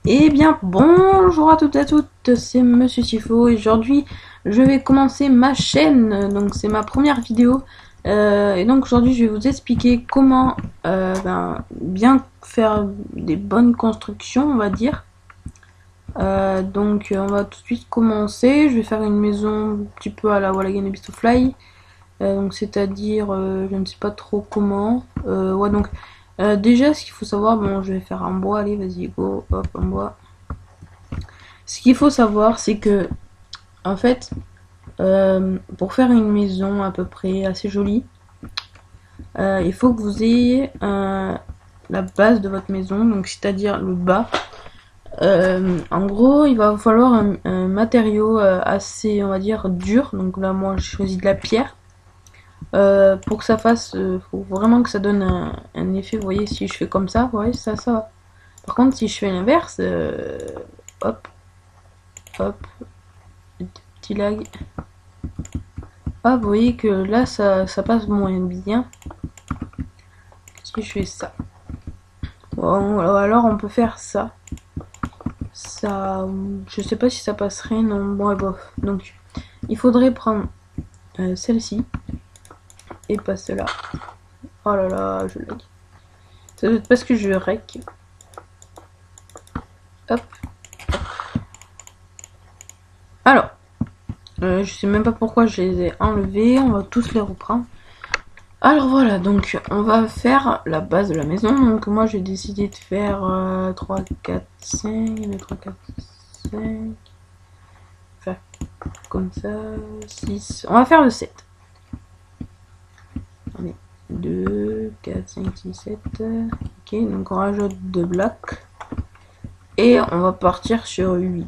Eh bien, bonjour à toutes et à toutes, c'est Monsieur Sifo et aujourd'hui je vais commencer ma chaîne, donc c'est ma première vidéo. Et donc aujourd'hui je vais vous expliquer comment bien faire des bonnes constructions, on va dire. Donc on va tout de suite commencer. Je vais faire une maison un petit peu à la Wall Again Beast of Fly. Donc c'est-à-dire, je ne sais pas trop comment. Ouais donc déjà ce qu'il faut savoir, bon je vais faire en bois, allez vas-y go, hop en bois. Ce qu'il faut savoir, c'est que, en fait, pour faire une maison à peu près assez jolie, il faut que vous ayez la base de votre maison, donc c'est-à-dire le bas. En gros, il va vous falloir un matériau assez, on va dire, dur. Donc là, moi, je choisis de la pierre. Pour que ça fasse, faut vraiment que ça donne un effet. Vous voyez, si je fais comme ça, vous voyez, ça va. Par contre, si je fais l'inverse, hop, hop, petit lag. Ah, vous voyez que là, ça passe moins bien si je fais ça. Bon, alors on peut faire ça. Ça, je sais pas si ça passerait, non, bon, et bof. Donc, il faudrait prendre celle-ci et pas celle-là. Oh là là, je lag. Ça doit être parce que je rec. Hop. Alors, je sais même pas pourquoi je les ai enlevés. On va tous les reprendre. Alors voilà, donc on va faire la base de la maison. Donc moi j'ai décidé de faire 3, 4, 5, 3, 4, 5, faire comme ça, 6. On va faire le 7. Allez, 2, 4, 5, 6, 7. Ok, donc on rajoute 2 blocs. Et on va partir sur 8.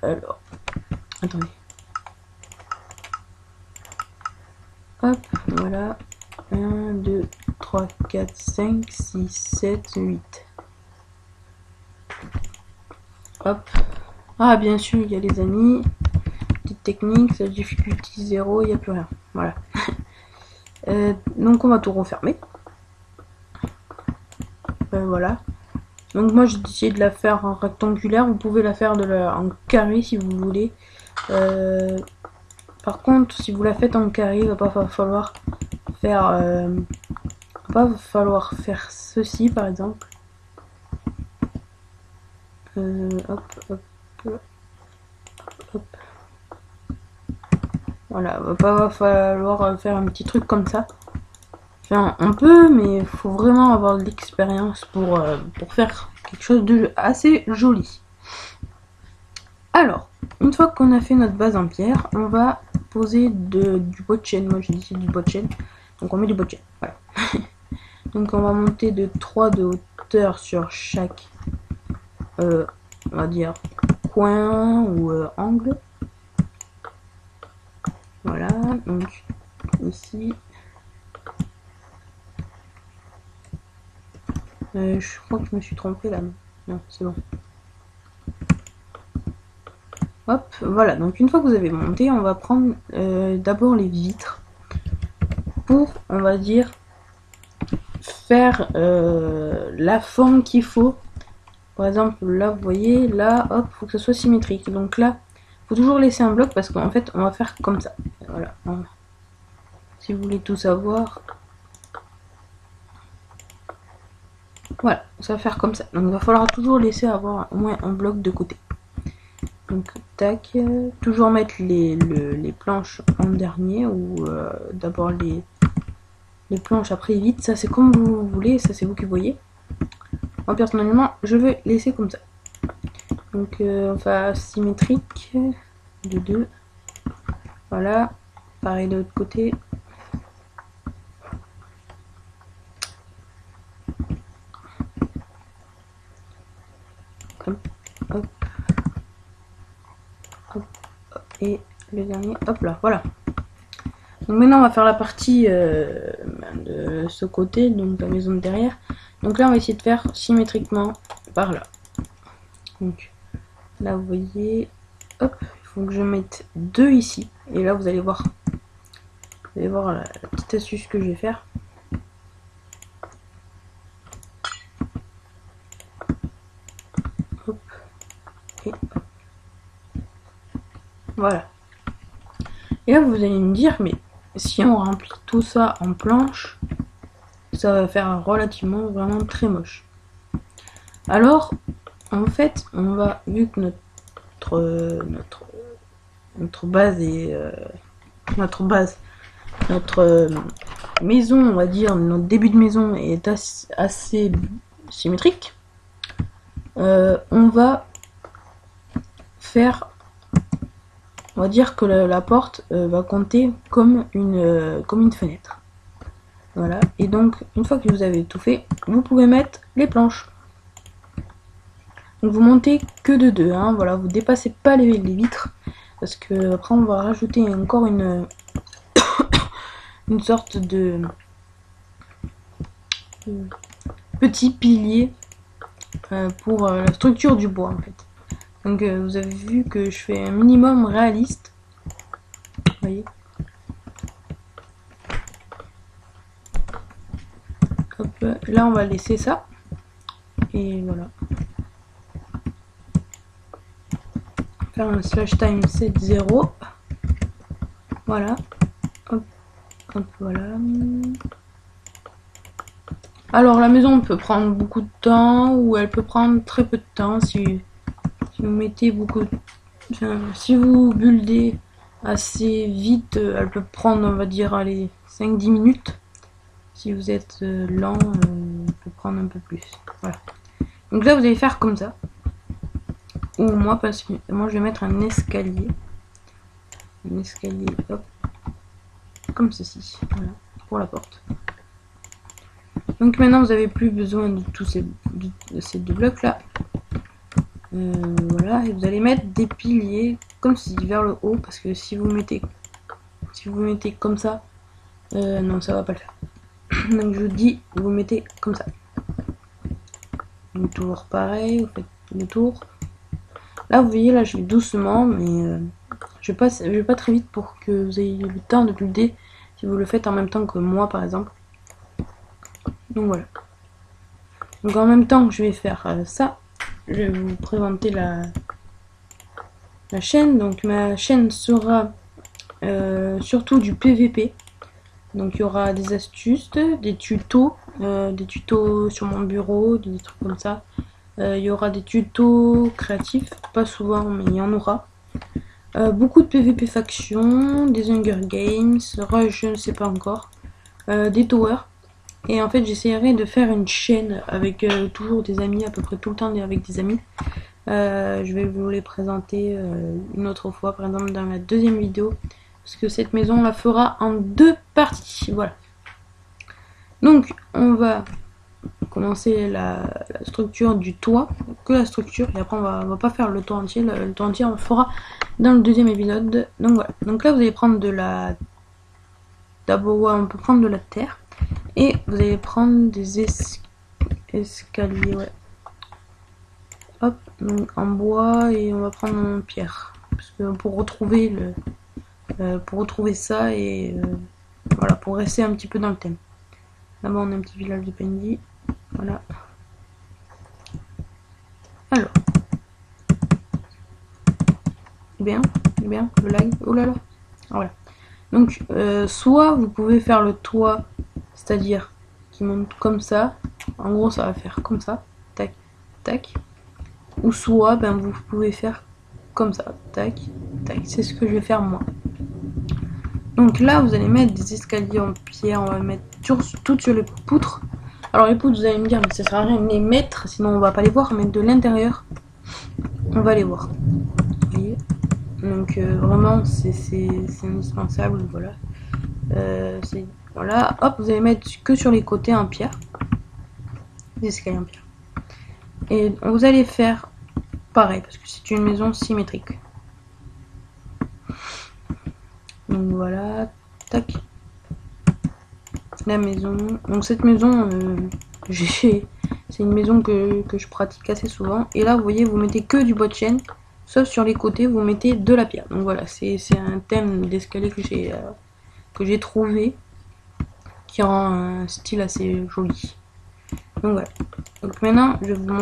Alors, attendez. Hop, voilà. 1, 2, 3, 4, 5, 6, 7, 8. Hop. Ah, bien sûr, il y a les amis. Petite technique, la difficulté 0, il n'y a plus rien. Voilà. Donc on va tout refermer. Voilà. Donc moi j'ai décidé de la faire en rectangulaire. Vous pouvez la faire en carré si vous voulez. Par contre, si vous la faites en carré, il va pas falloir faire ceci par exemple. Hop, hop, hop. Voilà, va pas falloir faire un petit truc comme ça. Enfin, on peut, mais il faut vraiment avoir de l'expérience pour faire quelque chose de assez joli. Alors, une fois qu'on a fait notre base en pierre, on va poser du bois de chêne. Moi j'ai dit c'est du bois de chêne. Donc on met du bois de chêne. Voilà. Donc on va monter de 3 de hauteur sur chaque, on va dire, coin ou angle. Voilà, donc ici. Je crois que je me suis trompée là. Non, c'est bon. Hop, voilà. Donc une fois que vous avez monté, on va prendre d'abord les vitres pour, on va dire, faire la forme qu'il faut. Par exemple, là, vous voyez, là, hop, faut que ce soit symétrique. Donc là, faut toujours laisser un bloc parce qu'en fait, on va faire comme ça. Voilà. Si vous voulez tout savoir, voilà, ça va faire comme ça. Donc il va falloir toujours laisser avoir au moins un bloc de côté. Donc tac, toujours mettre les planches en dernier ou d'abord les planches après vite. Ça c'est comme vous voulez, ça c'est vous qui voyez. Moi personnellement, je vais laisser comme ça. Donc on va symétrique de 2. Voilà, pareil de l'autre côté. Hop, hop, hop, hop, et le dernier, hop là, voilà. Donc maintenant on va faire la partie de ce côté, donc la maison de derrière. Donc là on va essayer de faire symétriquement par là. Donc là vous voyez, hop, il faut que je mette 2 ici. Et là vous allez voir la petite astuce que je vais faire. Voilà. Et là vous allez me dire, mais si on remplit tout ça en planche, ça va faire relativement vraiment très moche. Alors en fait on va, vu que notre base est notre maison, on va dire, notre début de maison est assez symétrique, on va dire que la porte va compter comme une fenêtre. Voilà, et donc une fois que vous avez tout fait, vous pouvez mettre les planches. Donc vous montez que de 2, hein, voilà, vous dépassez pas les vitres, parce que après on va rajouter encore une sorte de petit pilier pour la structure du bois en fait. Donc vous avez vu que je fais un minimum réaliste. Vous voyez. Hop, là on va laisser ça. Et voilà. Faire un slash time set 0. Voilà. Hop, hop, voilà. Alors la maison peut prendre beaucoup de temps ou elle peut prendre très peu de temps si vous mettez si vous buildez assez vite, elle peut prendre, on va dire, allez, 5-10 minutes. Si vous êtes lent, elle peut prendre un peu plus. Voilà. Donc là vous allez faire comme ça. Ou moi, parce que moi je vais mettre un escalier. Un escalier, hop. Comme ceci. Voilà. Pour la porte. Donc maintenant vous avez plus besoin de tous ces deux blocs là. Voilà, et vous allez mettre des piliers comme si vers le haut, parce que si vous mettez comme ça, non, ça va pas le faire. Donc je vous dis, vous mettez comme ça. Donc toujours pareil, vous faites le tour. Là vous voyez, là je vais doucement, mais je vais pas très vite pour que vous ayez le temps de builder si vous le faites en même temps que moi par exemple. Donc voilà. Donc en même temps que je vais faire ça, je vais vous présenter la chaîne. Donc ma chaîne sera surtout du PVP. Donc il y aura des astuces, des tutos sur mon bureau, des trucs comme ça. Il y aura des tutos créatifs, pas souvent mais il y en aura. Beaucoup de PVP factions, des Hunger Games, Rush, je ne sais pas encore, des towers. Et en fait j'essaierai de faire une chaîne avec toujours des amis, à peu près tout le temps avec des amis. Je vais vous les présenter une autre fois, par exemple dans la deuxième vidéo, parce que cette maison on la fera en 2 parties. Voilà. Donc on va commencer la structure du toit, que la structure, et après on va pas faire le toit entier. Le toit entier on le fera dans le deuxième épisode. Donc voilà. Donc là vous allez prendre d'abord on peut prendre de la terre. Et vous allez prendre des escaliers, ouais. Hop, donc en bois, et on va prendre en pierre. Parce que pour retrouver ça et voilà, pour rester un petit peu dans le thème. Là-bas on a un petit village de PNJ. Voilà. Alors. Bien, le lag. Oh là là. Voilà. Donc soit vous pouvez faire le toit, c'est-à-dire qui monte comme ça, en gros ça va faire comme ça, tac, tac, ou soit ben vous pouvez faire comme ça, tac, tac, c'est ce que je vais faire moi. Donc là vous allez mettre des escaliers en pierre, on va mettre toutes sur les poutres. Alors les poutres vous allez me dire mais ça sert à rien de les mettre, sinon on va pas les voir, mais de l'intérieur on va les voir. Vous voyez. Donc vraiment c'est indispensable, voilà. Voilà, hop, vous allez mettre que sur les côtés en pierre, des escaliers en pierre. Et vous allez faire pareil, parce que c'est une maison symétrique. Donc voilà, tac. La maison, donc cette maison, c'est une maison que je pratique assez souvent. Et là, vous voyez, vous mettez que du bois de chêne, sauf sur les côtés, vous mettez de la pierre. Donc voilà, c'est un thème d'escalier que j'ai trouvé, qui rend un style assez joli. Donc voilà. Donc maintenant, je vais vous montrer